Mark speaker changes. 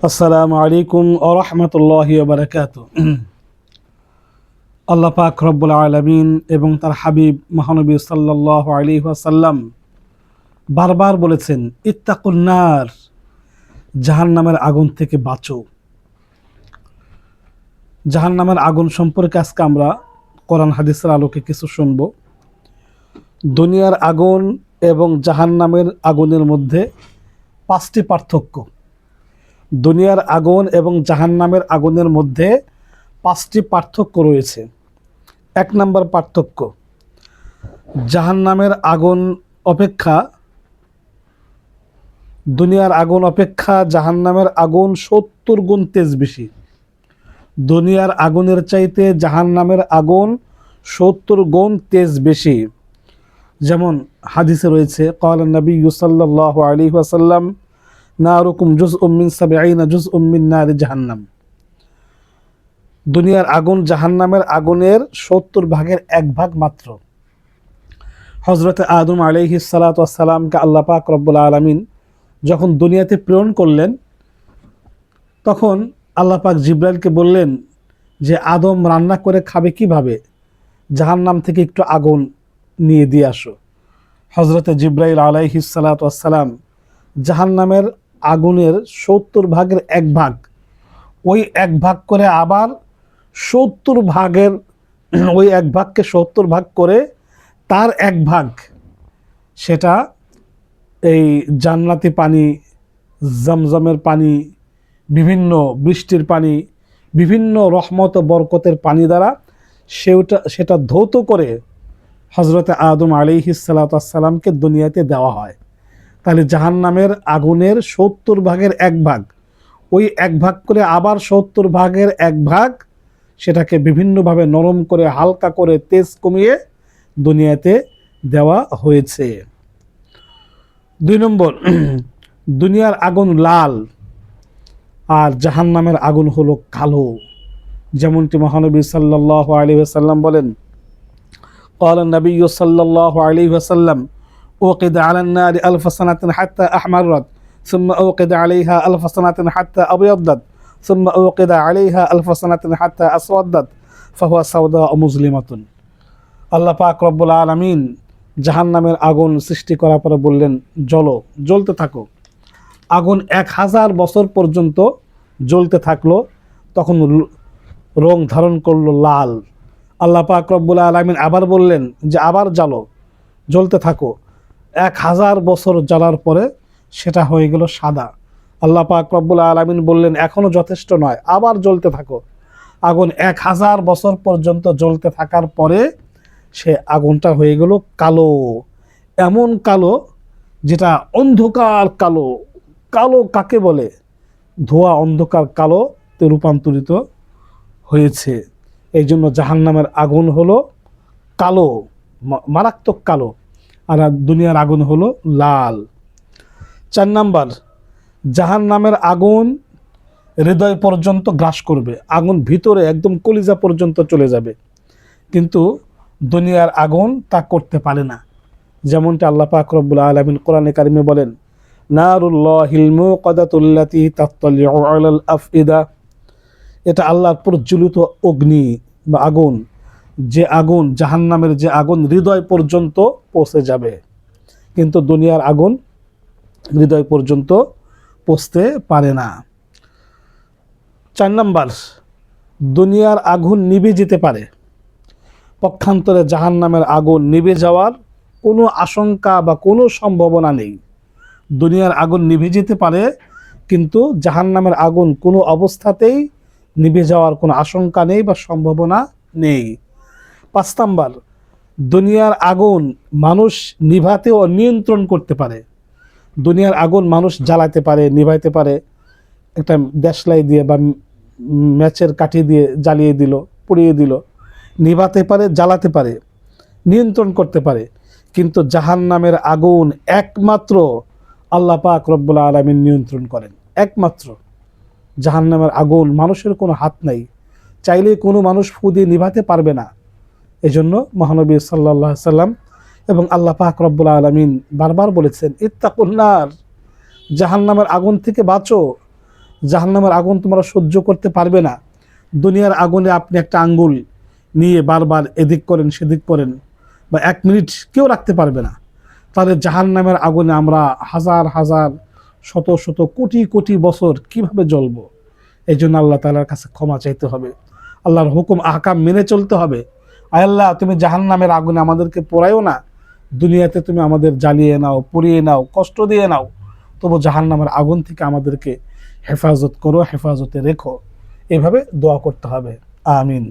Speaker 1: আসসালামু আলাইকুম ওয়া রাহমাতুল্লাহি ওয়া বারাকাতুহু। আল্লাহ পাক রব্বুল আলামিন এবং তার হাবিব মহানবী সাল্লাল্লাহু আলাইহি ওয়াসাল্লাম বারবার বলেছেন, ইত্তাকুন নার, জাহান্নামের আগুন থেকে বাঁচো। জাহান্নামের আগুন সম্পর্কে আজকে আমরা কোরআন হাদিসের আলোকে কিছু শুনব। দুনিয়ার আগুন এবং জাহান্নামের আগুনের মধ্যে 5টি পার্থক্য। দুনিয়ার আগুন এবং জাহান্নামের আগুনের মধ্যে 5টি পার্থক্য রয়েছে। 1 নম্বর পার্থক্য, জাহান্নামের আগুন অপেক্ষা দুনিয়ার আগুন অপেক্ষা জাহান্নামের আগুন 70 গুণ তেজ বেশি। দুনিয়ার আগুনের চাইতে জাহান্নামের আগুন 70 গুণ তেজ বেশি। যেমন হাদিসে রয়েছে, ক্বালা নবী সাল্লাল্লাহু আলাইহি ওয়াসাল্লাম, নারুকুম জুজউম মিন 70 জুজউম মিন নারি জাহান্নাম। দুনিয়ার আগুন জাহান্নামের আগুনের 70 ভাগের 1 ভাগ মাত্র। হযরত আদম আলাইহিস সালাতু ওয়াস সালামকে আল্লাহ পাক রব্বুল আলামিন যখন দুনিয়াতে প্রেরণ করলেন, তখন আল্লাহ পাক জিবরাইলকে বললেন যে আদম রান্না করে খাবে কিভাবে, জাহান্নাম থেকে একটু আগুন নিয়ে দিয়ে আসো। হযরত জিবরাইল আলাইহিস সালাতু ওয়াস সালাম জাহান্নামের আগুনের 70 ভাগের 1 ভাগ, ওই 1 ভাগ করে আবার 70 ভাগের ওই 1 ভাগকে 70 ভাগ করে তার 1 ভাগ, সেটা এই জান্নাতি পানি, জমজমের পানি, বিভিন্ন বৃষ্টির পানি, বিভিন্ন রহমত ও বরকতের পানি দ্বারা সেটা ধৌত করে হযরত আদম আলাইহিস সালাতু ওয়াস সালামকে দুনিয়াতে দেওয়া হয়। তাহলে জাহান্নামের আগুনের 70 ভাগের 1 ভাগ, ওই 1 ভাগ করে আবার 70 ভাগের 1 ভাগ, সেটাকে বিভিন্নভাবে নরম করে, হালকা করে, তেজ কমিয়ে দুনিয়াতে দেওয়া হয়েছে। 2 নম্বর, দুনিয়ার আগুন লাল আর জাহান্নামের আগুন হলো কালো। যেমনটি মহানবী সাল্লাল্লাহু আলাইহি ওয়াসাল্লাম বলেন, ক্বালা নবী সাল্লাল্লাহু আলাইহি ওয়াসাল্লাম, উকিদ আলান নারি আলফ সানাতিন হাত্তা আহমারাত সুম্মা উকিদ আলাইহা আলফ সানাতিন হাত্তা আবয়াদাত সুম্মা উকিদ আলাইহা আলফ সানাতিন হাত্তা আসওয়াদাত ফাহুয়া সাওদা মুজলিমাতুন। আল্লাহ পাক রব্বুল আলামিন জাহান্নামের আগুন সৃষ্টি করার পরে বললেন, জ্বলতে থাকো। আগুন 1000 বছর পর্যন্ত জ্বলতে থাকলো, তখন রং ধারণ করলো লাল। আল্লাহ পাক রব্বুল আলামিন আবার বললেন যে আবার জ্বলতে থাকো। 1000 বছর জ্বালার পরে সেটা হয়ে গেল সাদা। আল্লাহ পাক রব্বুল আলামিন বললেন এখনো যথেষ্ট নয়, আবার জ্বলতে থাকো। আগুন 1000 বছর পর্যন্ত জ্বলতে থাকার পরে সে আগুনটা হয়ে গেল কালো। এমন কালো যেটা অন্ধকার কালো। কালো কাকে বলে? ধোঁয়া অন্ধকার কালোতে রূপান্তরিত হয়েছে। এই জন্য জাহান্নামের আগুন হলো কালো, মারাত্মক কালো, আর দুনিয়ার আগুন হলো লাল। 4 নাম্বার, জাহান্নামের আগুন হৃদয় পর্যন্ত গ্রাস করবে। আগুন ভিতরে একদম কলিজা পর্যন্ত চলে যাবে, কিন্তু দুনিয়ার আগুন তা করতে পারে না। যেমনটা আল্লাহ পাক রব্বুল আলামিন কোরআনে কারিমে বলেন, নারুল্লাহিল মুকাদাতুল্লাতী তাত্তালিউ আলাল আফইদা। এটা আল্লাহর প্রজ্বলিত অগ্নি বা আগুন, যে আগুন, জাহান্নামের যে আগুন হৃদয় পর্যন্ত পৌঁছে যাবে, কিন্তু দুনিয়ার আগুন হৃদয় পর্যন্ত পৌঁছতে পারে না। 4 নাম্বার, দুনিয়ার আগুন নিভে যেতে পারে, পক্ষান্তরে জাহান্নামের আগুন নিভে যাওয়ার কোনো আশঙ্কা বা কোনো সম্ভাবনা নেই। দুনিয়ার আগুন নিভে যেতে পারে, কিন্তু জাহান্নামের আগুন কোনো অবস্থাতেই নিভে যাওয়ার কোনো আশঙ্কা নেই বা সম্ভাবনা নেই। 5 নাম্বার, দুনিয়ার আগুন মানুষ নিভাতে ও নিয়ন্ত্রণ করতে পারে। দুনিয়ার আগুন মানুষ জ্বালাতে পারে, নিভাইতে পারে। একটা দেশলাই দিয়ে বা ম্যাচের কাঠি দিয়ে জ্বালিয়ে দিল, পুড়িয়ে দিল, নিভাতে পারে, জ্বালাতে পারে, নিয়ন্ত্রণ করতে পারে। কিন্তু জাহান্নামের আগুন একমাত্র আল্লাহ পাক রব্বুল আলামিন নিয়ন্ত্রণ করেন। একমাত্র জাহান্নামের আগুন মানুষের কোনো হাত নাই, চাইলে কোনো মানুষ ফু দিয়ে নিভাতে পারবে না। এজন্য মহানবী সাল্লাল্লাহু আলাইহি সাল্লাম এবং আল্লাহ পাক রব্বুল আলামিন বারবার বলেছেন, ইত্তাকুন নার, জাহান্নামের আগুন থেকে বাঁচো। জাহান্নামের আগুন তোমরা সহ্য করতে পারবে না। দুনিয়ার আগুনে আপনি একটা আঙ্গুল নিয়ে বারবার এদিক করেন সেদিক করেন, বা 1 মিনিট কেউ রাখতে পারবে না। তাহলে জাহান্নামের আগুনে আমরা হাজার হাজার শত শত কোটি কোটি বছর কিভাবে জ্বলবো? এই জন্য আল্লাহ তাআলার কাছে ক্ষমা চাইতে হবে, আল্লাহর হুকুম আহকাম মেনে চলতে হবে। আয় আল্লাহ, তুমি জাহান্নামের আগুনে আমাদেরকে পোড়াইও না, দুনিয়াতে তুমি আমাদের জ্বালিয়ে নাও, পুড়িয়ে নাও, কষ্ট দিয়ে নাও, তবু জাহান্নামের আগুন থেকে আমাদেরকে হেফাজত করো, হেফাজতে রেখো। এভাবে দোয়া করতে হবে। আমিন।